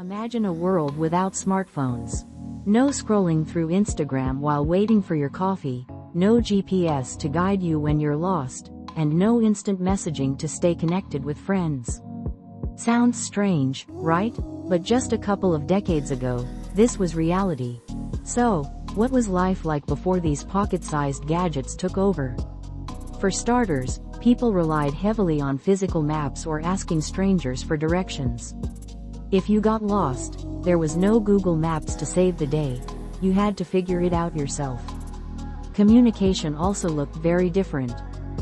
Imagine a world without smartphones. No scrolling through Instagram while waiting for your coffee, no GPS to guide you when you're lost, and no instant messaging to stay connected with friends. Sounds strange, right? But just a couple of decades ago, this was reality. So, what was life like before these pocket-sized gadgets took over? For starters, people relied heavily on physical maps or asking strangers for directions. If you got lost, there was no Google Maps to save the day. You had to figure it out yourself. Communication also looked very different.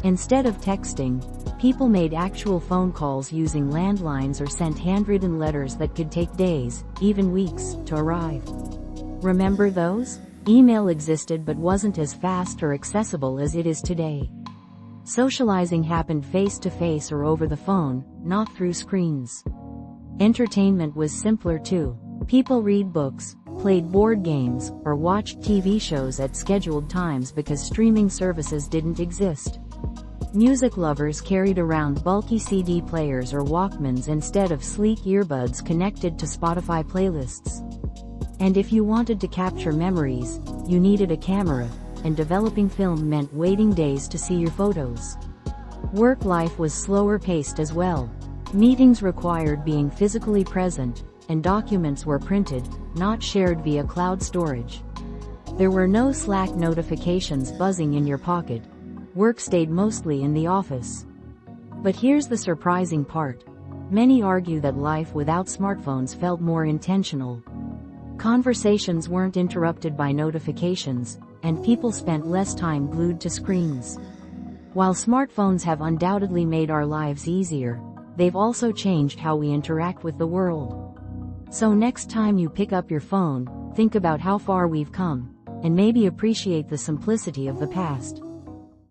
Instead of texting, people made actual phone calls using landlines or sent handwritten letters that could take days, even weeks, to arrive. Remember those? Email existed but wasn't as fast or accessible as it is today. Socializing happened face-to-face or over the phone, not through screens. Entertainment was simpler too. People read books, played board games, or watched TV shows at scheduled times because streaming services didn't exist. Music lovers carried around bulky CD players or Walkmans instead of sleek earbuds connected to Spotify playlists. And if you wanted to capture memories, you needed a camera, and developing film meant waiting days to see your photos. Work life was slower paced as well. Meetings required being physically present, and documents were printed, not shared via cloud storage. There were no Slack notifications buzzing in your pocket. Work stayed mostly in the office. But here's the surprising part. Many argue that life without smartphones felt more intentional. Conversations weren't interrupted by notifications, and people spent less time glued to screens. While smartphones have undoubtedly made our lives easier, they've also changed how we interact with the world. So next time you pick up your phone, think about how far we've come, and maybe appreciate the simplicity of the past.